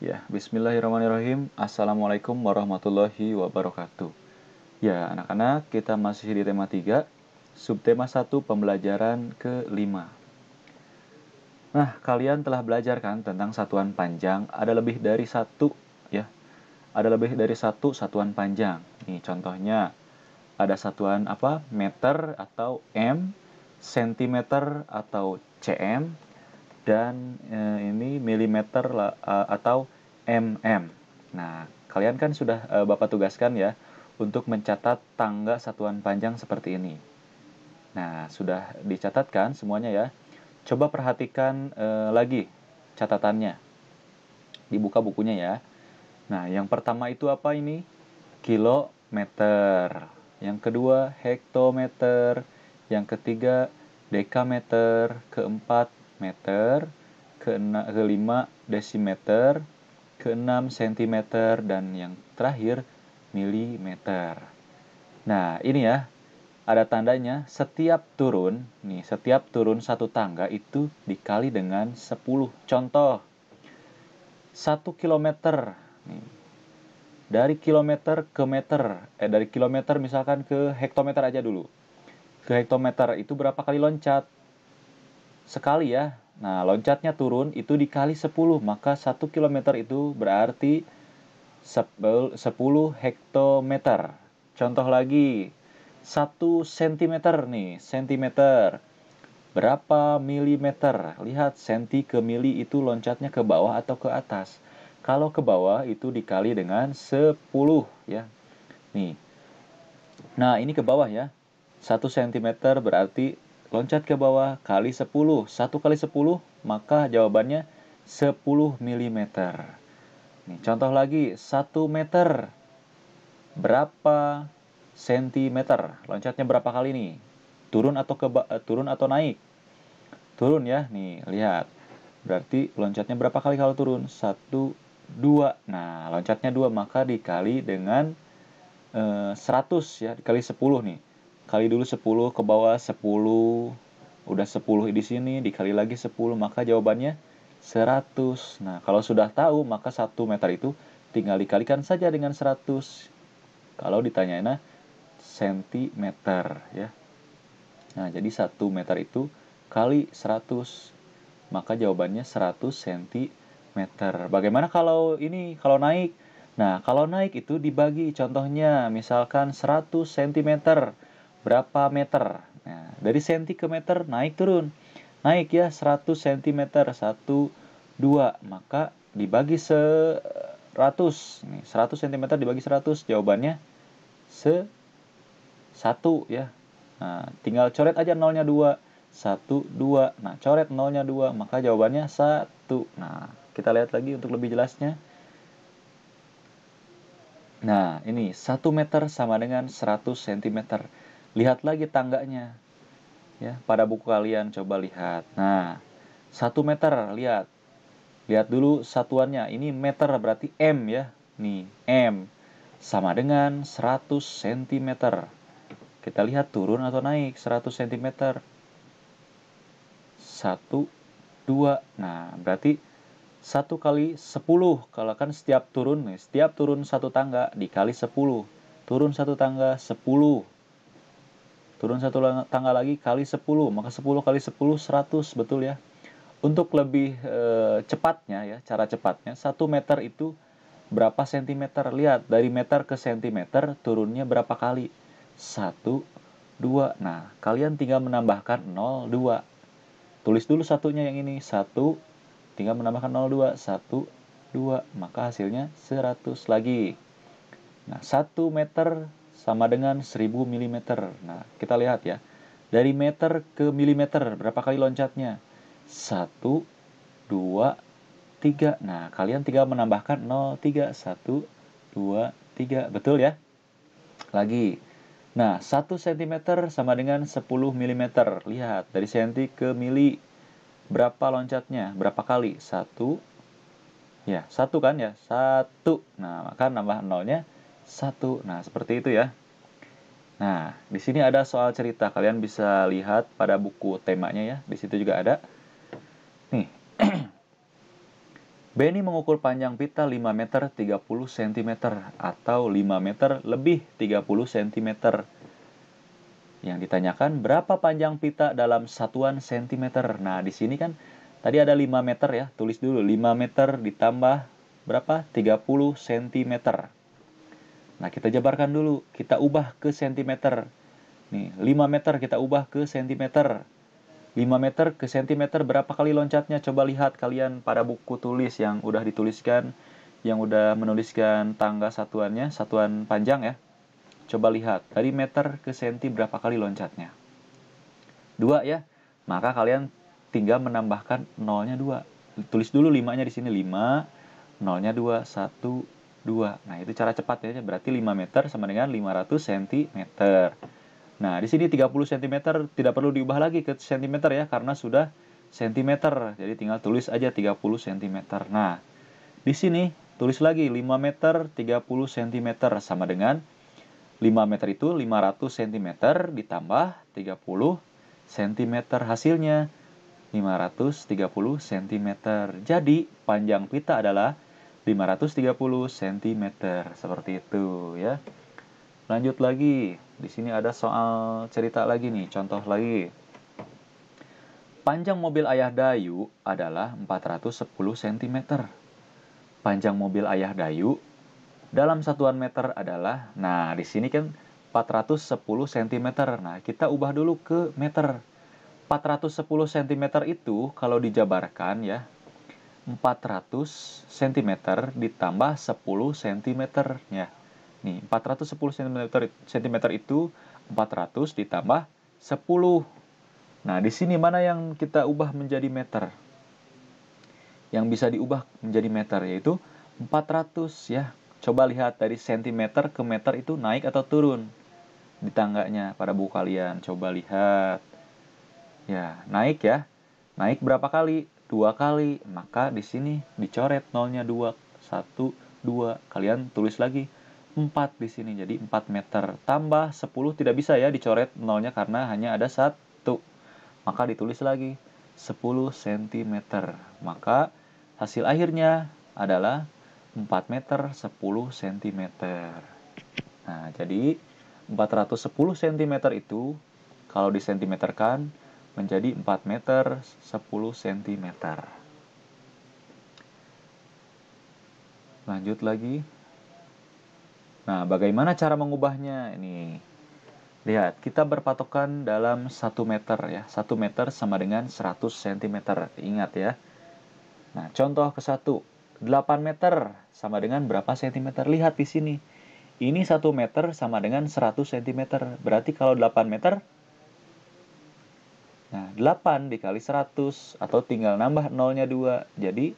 Ya, bismillahirrahmanirrahim. Assalamualaikum warahmatullahi wabarakatuh. Ya, anak-anak, kita masih di tema 3, subtema 1, pembelajaran ke-5. Nah, kalian telah belajar kan tentang satuan panjang, ada lebih dari satu, ya. Ada lebih dari satu satuan panjang. Nih, contohnya ada satuan apa? Meter atau M, sentimeter atau cm, dan ini milimeter atau mm. Nah, kalian kan sudah Bapak tugaskan ya untuk mencatat tangga satuan panjang seperti ini. Nah, sudah dicatatkan semuanya ya. Coba perhatikan lagi catatannya. Dibuka bukunya ya. Nah, yang pertama itu apa ini? Kilometer. Yang kedua hektometer. Yang ketiga dekameter. Keempat meter. Kelima desimeter. Keenam sentimeter. Dan yang terakhir milimeter. Nah, ini ya. Ada tandanya setiap turun satu tangga itu dikali dengan 10. Contoh 1 kilometer nih, dari kilometer ke meter, dari kilometer misalkan ke hektometer aja dulu. Ke hektometer itu berapa kali loncat? Sekali ya. Nah, loncatnya turun itu dikali 10, maka 1 kilometer itu berarti 10 hektometer. Contoh lagi, 1 sentimeter nih, sentimeter. Berapa milimeter? Lihat, senti ke mili itu loncatnya ke bawah atau ke atas. Kalau ke bawah itu dikali dengan 10 ya. Nih. Nah, ini ke bawah ya. 1 cm berarti loncat ke bawah kali 10. 1 kali 10 maka jawabannya 10 mm. Nih, contoh lagi, 1 meter. Berapa sentimeter? Loncatnya berapa kali nih? Turun atau naik? Turun ya. Nih, lihat. Berarti loncatnya berapa kali kalau turun? 1, 2. Nah, loncatnya 2 maka dikali dengan 100 ya, dikali 10 nih. Kali dulu 10 ke bawah 10. Udah 10 di sini dikali lagi 10 maka jawabannya 100. Nah, kalau sudah tahu maka 1 meter itu tinggal dikalikan saja dengan 100. Kalau ditanyain sentimeter ya. Nah, jadi 1 meter itu kali 100. Maka jawabannya 100 cm. Bagaimana kalau ini, kalau naik? Nah, kalau naik itu dibagi, contohnya misalkan 100 cm. Berapa meter? Nah, dari senti ke meter naik turun. Naik ya 100 cm. 1, 2. Maka dibagi 100. Nih, 100 cm dibagi 100. Jawabannya 1 ya. Nah, tinggal coret aja nolnya 2. 1, 2. Nah, coret nolnya 2, maka jawabannya 1. Nah, kita lihat lagi untuk lebih jelasnya. Nah, ini 1 meter sama dengan 100 cm. Lihat lagi tangganya. Ya, pada buku kalian coba lihat. Nah, 1 meter, lihat. Lihat dulu satuannya. Ini meter berarti M ya. Nih, M sama dengan 100 cm. Kita lihat turun atau naik 100 cm. 1, 2. Nah, berarti 1 kali 10. Kalau kan setiap turun 1 tangga dikali 10. Turun 1 tangga 10. Turun 1 tangga lagi kali 10. Maka 10 kali 10 100, betul ya. Untuk lebih cepatnya ya, cara cepatnya 1 meter itu berapa sentimeter? Lihat, dari meter ke sentimeter turunnya berapa kali? 1, 2. Nah, kalian tinggal menambahkan 0, 2. Tulis dulu satunya yang ini. 1, tinggal menambahkan 02. 1, 2. Maka hasilnya 100 lagi. Nah, 1 meter sama dengan 1000 mm. Nah, kita lihat ya. Dari meter ke milimeter, berapa kali loncatnya? 1, 2, 3. Nah, kalian tinggal menambahkan 03. 1, 2, 3. Betul ya? Lagi. Nah, 1 cm sama dengan 10 mm. Lihat, dari senti ke mili. Berapa loncatnya? Berapa kali? 1. Ya, 1 kan ya? 1. Nah, maka nambah nolnya 1. Nah, seperti itu ya. Nah, di sini ada soal cerita. Kalian bisa lihat pada buku temanya ya. Di situ juga ada. Nih. Benny mengukur panjang pita 5 meter 30 cm atau 5 meter lebih 30 cm. Yang ditanyakan berapa panjang pita dalam satuan cm. Nah, di sini kan tadi ada 5 meter ya. Tulis dulu 5 meter ditambah berapa? 30 cm. Nah, kita jabarkan dulu. Kita ubah ke cm. Nih, 5 meter kita ubah ke cm. 5 meter ke cm berapa kali loncatnya? Coba lihat kalian pada buku tulis yang udah dituliskan, yang udah menuliskan tangga satuannya, satuan panjang ya. Coba lihat, dari meter ke senti berapa kali loncatnya? 2 ya. Maka kalian tinggal menambahkan nolnya 2. Tulis dulu 5-nya di sini 5, nolnya 2, 1, 2. Nah, itu cara cepat ya. Berarti 5 meter sama dengan 500 cm. Nah, di sini 30 cm tidak perlu diubah lagi ke cm ya, karena sudah cm. Jadi tinggal tulis aja 30 cm. Nah, di sini tulis lagi 5 meter 30 cm sama dengan 5 meter itu 500 cm ditambah 30 cm. Hasilnya 530 cm. Jadi panjang pita adalah 530 cm. Seperti itu ya. Lanjut lagi. Di sini ada soal cerita lagi nih, contoh lagi. Panjang mobil ayah Dayu adalah 410 cm. Panjang mobil ayah Dayu dalam satuan meter adalah, nah di sini kan 410 cm. Nah, kita ubah dulu ke meter. 410 cm itu kalau dijabarkan ya, 400 cm ditambah 10 cm ya. Nih, 410 cm itu 400 ditambah 10. Nah, di sini mana yang kita ubah menjadi meter? Yang bisa diubah menjadi meter yaitu 400 ya. Coba lihat dari sentimeter ke meter itu naik atau turun di tangganya pada buku kalian. Coba lihat. Ya, naik ya. Naik berapa kali? 2 kali. Maka di sini dicoret nolnya 2. 1, 2. Kalian tulis lagi 4 di sini. Jadi 4 meter. Tambah 10 tidak bisa ya dicoret nolnya karena hanya ada 1. Maka ditulis lagi 10 cm. Maka hasil akhirnya adalah 4 meter 10 cm. Nah, jadi 410 cm itu kalau disentimeterkan menjadi 4 meter 10 cm. Lanjut lagi. Nah, bagaimana cara mengubahnya? Ini. Lihat, kita berpatokan dalam 1 meter ya. 1 meter sama dengan 100 cm. Ingat ya. Nah, contoh ke-1. 8 meter sama dengan berapa cm? Lihat di sini. Ini 1 meter sama dengan 100 cm. Berarti kalau 8 meter, nah 8 dikali 100 atau tinggal nambah nolnya 2. Jadi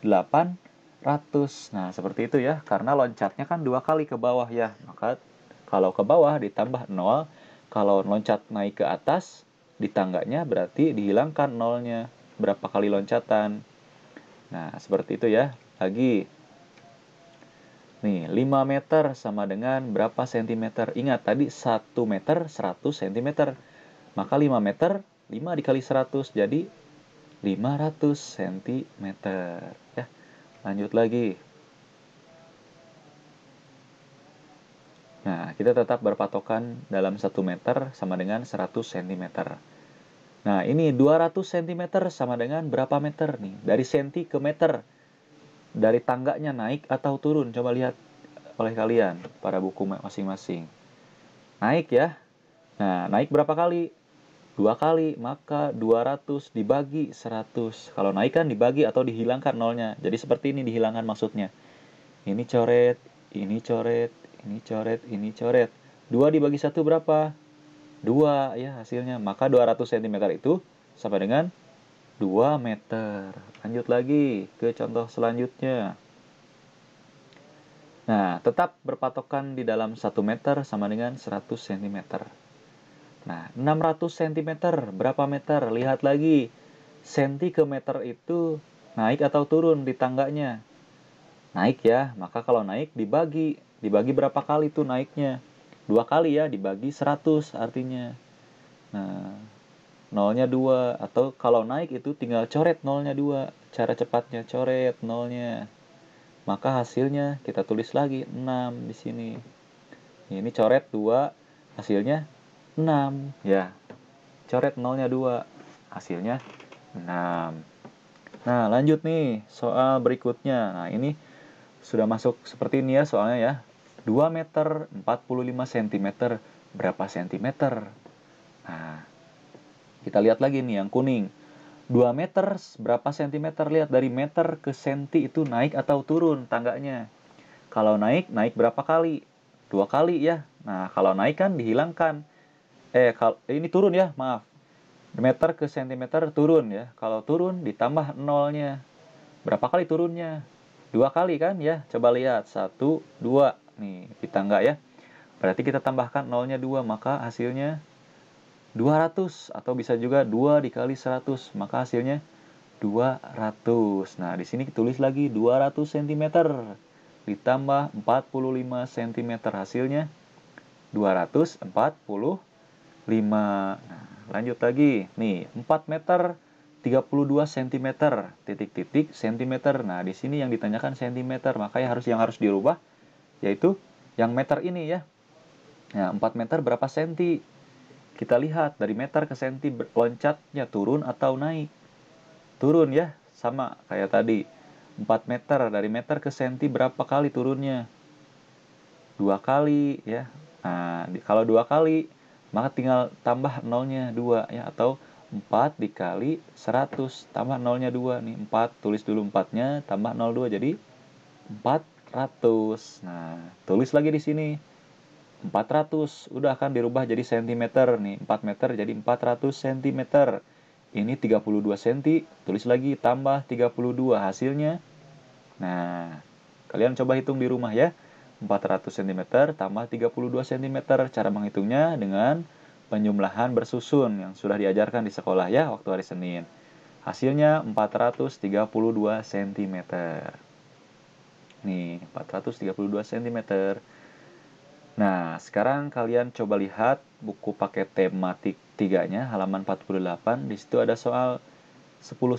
800. Nah, seperti itu ya. Karena loncatnya kan 2 kali ke bawah ya. Maka kalau ke bawah ditambah 0. Kalau loncat naik ke atas di tangganya berarti dihilangkan nolnya. Berapa kali loncatan. Nah, seperti itu ya. Lagi. Nih, 5 meter sama dengan berapa cm? Ingat tadi 1 meter 100 cm. Maka 5 meter 5 dikali 100 jadi 500 cm ya. Lanjut lagi. Nah, kita tetap berpatokan dalam 1 meter sama dengan 100 cm. Nah, ini 200 cm sama dengan berapa meter nih? Dari senti ke meter. Dari tangganya naik atau turun? Coba lihat oleh kalian pada buku masing-masing. Naik ya. Nah, naik berapa kali? 2 kali, maka 200 dibagi 100. Kalau naik kan dibagi atau dihilangkan nolnya. Jadi seperti ini dihilangkan maksudnya. Ini coret, ini coret, ini coret, ini coret. 2 dibagi 1 berapa? 2 ya hasilnya. Maka 200 cm itu sama dengan 2 meter. Lanjut lagi ke contoh selanjutnya. Nah, tetap berpatokan di dalam 1 meter sama dengan 100 cm. Nah, 600 cm berapa meter? Lihat lagi. Senti ke meter itu naik atau turun di tangganya? Naik ya. Maka kalau naik dibagi. Dibagi berapa kali tuh naiknya? 2 kali ya, dibagi 100 artinya. Nah, nolnya 2. Atau kalau naik itu tinggal coret nolnya 2. Cara cepatnya coret nolnya. Maka hasilnya kita tulis lagi 6 di sini. Ini coret 2, hasilnya 6. Ya, coret nolnya 2, hasilnya 6. Nah, lanjut nih soal berikutnya. Nah, ini sudah masuk seperti ini ya soalnya ya. 2 meter 45 cm berapa sentimeter? Nah, kita lihat lagi nih yang kuning. 2 meter berapa sentimeter? Lihat dari meter ke senti itu naik atau turun tangganya. Kalau naik, naik berapa kali? 2 kali ya. Nah, kalau naik kan dihilangkan. Ini turun ya, maaf. Meter ke sentimeter turun ya. Kalau turun ditambah nolnya. Berapa kali turunnya? 2 kali kan ya. Coba lihat. 1, 2. Nih, kita enggak ya. Berarti kita tambahkan nolnya 2. Maka hasilnya 200. Atau bisa juga 2 dikali 100. Maka hasilnya 200. Nah, di sini tulis lagi 200 cm. Ditambah 45 cm. Hasilnya 245. Nah, lanjut lagi. Nih, 4 meter 32 cm. Titik-titik centimeter. Nah, di sini yang ditanyakan centimeter. Makanya yang harus dirubah yaitu yang meter ini ya. Nah, 4 meter berapa senti? Kita lihat dari meter ke senti loncatnya turun atau naik? Turun ya, sama kayak tadi. 4 meter dari meter ke senti berapa kali turunnya? 2 kali ya. Nah, kalau 2 kali maka tinggal tambah nolnya 2 ya, atau 4 dikali 100 tambah nolnya 2 nih. 4 tulis dulu 4-nya tambah 02 jadi 400. Nah, tulis lagi di sini 400. Udah akan dirubah jadi sentimeter nih. 4 meter jadi 400 cm. Ini 32 cm, tulis lagi tambah 32 hasilnya. Nah, kalian coba hitung di rumah ya. 400 cm tambah 32 cm. Cara menghitungnya dengan penjumlahan bersusun yang sudah diajarkan di sekolah ya waktu hari Senin. Hasilnya 432 cm. Nih, 432 cm. Nah, sekarang kalian coba lihat buku paket tematik 3-nya, halaman 48. Di situ ada 10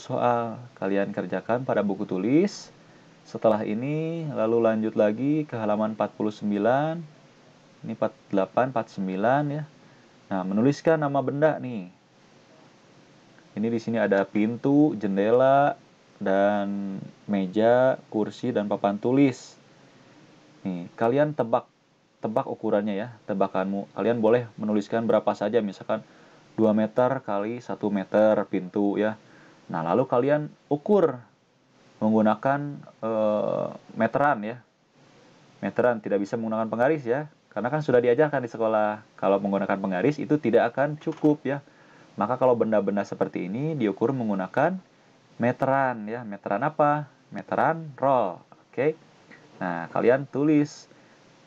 soal. Kalian kerjakan pada buku tulis. Setelah ini, lalu lanjut lagi ke halaman 49. Ini 48, 49 ya. Nah, menuliskan nama benda nih. Ini di sini ada pintu, jendela, dan meja, kursi, dan papan tulis. Nih, kalian tebak ukurannya ya, tebakanmu. Kalian boleh menuliskan berapa saja, misalkan 2 meter kali 1 meter pintu ya. Nah, lalu kalian ukur menggunakan meteran ya. Meteran, tidak bisa menggunakan penggaris ya. Karena kan sudah diajarkan di sekolah, kalau menggunakan penggaris itu tidak akan cukup ya. Maka kalau benda-benda seperti ini diukur menggunakan meteran ya. Meteran apa? Meteran roll. Oke. Nah, kalian tulis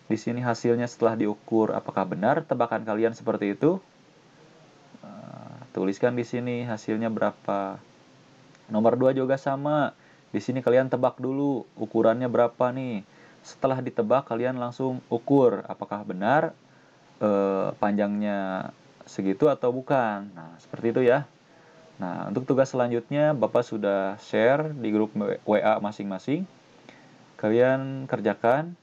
di sini hasilnya setelah diukur, apakah benar tebakan kalian seperti itu? Tuliskan di sini hasilnya berapa. Nomor 2 juga sama. Di sini kalian tebak dulu ukurannya berapa nih. Setelah ditebak kalian langsung ukur apakah benar panjangnya segitu atau bukan. Nah, seperti itu ya. Nah, untuk tugas selanjutnya Bapak sudah share di grup WA masing-masing. Kalian kerjakan.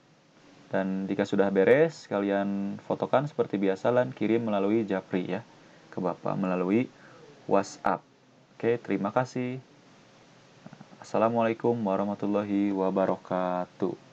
Dan jika sudah beres, kalian fotokan seperti biasa dan kirim melalui Japri ya ke Bapak melalui WhatsApp. Oke, terima kasih. Assalamualaikum warahmatullahi wabarakatuh.